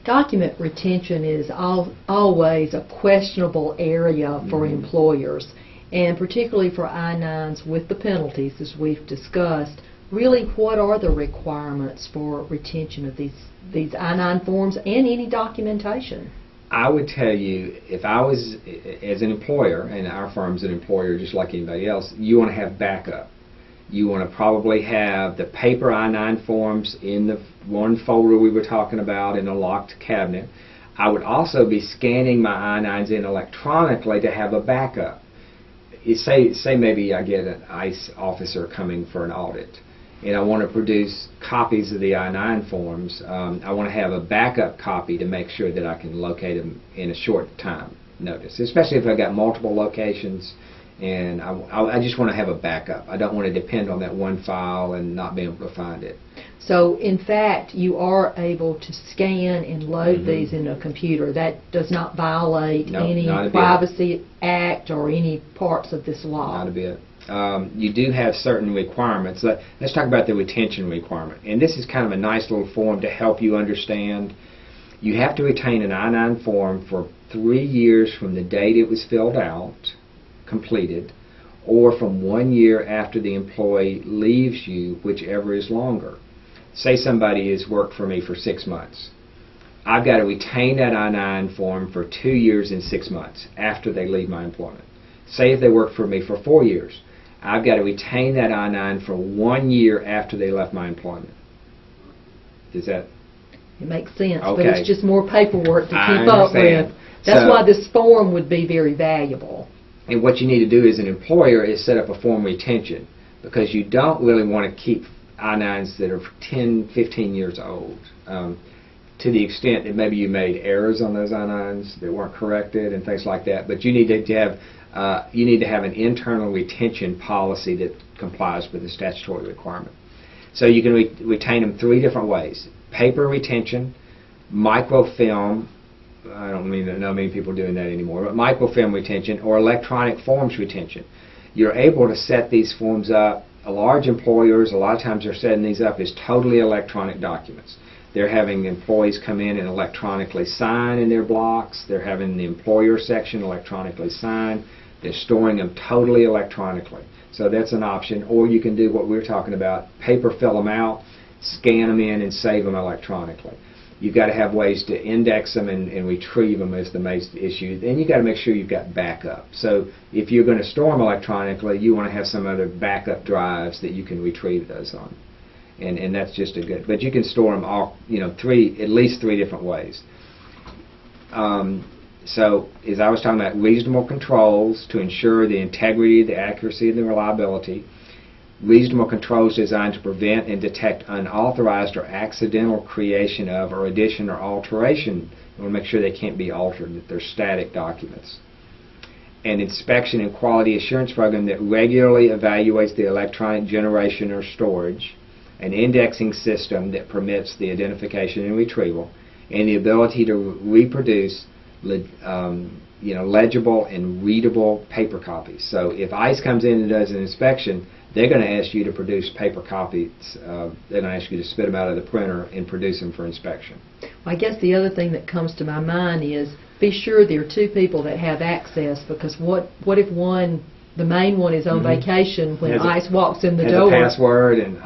Document retention is always a questionable area for employers, and particularly for I-9s with the penalties, as we've discussed. Really, what are the requirements for retention of these I-9 forms and any documentation? I would tell you, if I was, as an employer, and our firm's an employer just like anybody else, you want to have backup. You want to probably have the paper I-9 forms in the one folder we were talking about in a locked cabinet. I would also be scanning my I-9s in electronically to have a backup. Say maybe I get an ICE officer coming for an audit, and I want to produce copies of the I-9 forms. I want to have a backup copy to make sure that I can locate them in a short time notice, especially if I've got multiple locations, and I just want to have a backup. I don't want to depend on that one file and not be able to find it. So, in fact, you are able to scan and load these in a computer. That does not violate any Privacy Act or any parts of this law. Not a bit. You do have certain requirements. Let's talk about the retention requirement. And this is kind of a nice little form to help you understand. You have to retain an I-9 form for 3 years from the date it was filled out, completed, or from 1 year after the employee leaves you, whichever is longer. Say somebody has worked for me for 6 months. I've got to retain that I-9 form for 2 years and 6 months after they leave my employment. Say if they worked for me for 4 years, I've got to retain that I-9 for 1 year after they left my employment. Does that? It makes sense, okay. But it's just more paperwork to keep up with. That's why this form would be very valuable. And what you need to do as an employer is set up a form retention, because you don't really want to keep I-9s that are 10, 15 years old. To the extent that maybe you made errors on those I-9s that weren't corrected and things like that, but you need to have an internal retention policy that complies with the statutory requirement. So you can retain them 3 different ways: paper retention, microfilm. I don't know many people doing that anymore, but microfilm retention, or electronic forms retention. You're able to set these forms up. Large employers, a lot of times they're setting these up as totally electronic documents. They're having employees come in and electronically sign in their blocks. They're having the employer section electronically sign. They're storing them totally electronically. So that's an option. Or you can do what we're talking about: paper fill them out, scan them in, and save them electronically. You've got to have ways to index them and retrieve them is the main issue. Then you've got to make sure you've got backup. So if you're going to store them electronically, you want to have some other backup drives that you can retrieve those on. And that's just a good. But you can store them all, at least three different ways. So as I was talking about, reasonable controls to ensure the integrity, the accuracy, and the reliability. Reasonable controls designed to prevent and detect unauthorized or accidental creation of, or addition or alteration. You want to make sure they can't be altered, that they're static documents. An inspection and quality assurance program that regularly evaluates the electronic generation or storage. An indexing system that permits the identification and retrieval. And the ability to reproduce legible and readable paper copies. So if ICE comes in and does an inspection, they're going to ask you to produce paper copies. They're going to ask you to spit them out of the printer and produce them for inspection. Well, I guess the other thing that comes to my mind is be sure there are 2 people that have access, because what if the main one is on vacation when ICE walks in the door? Has a password and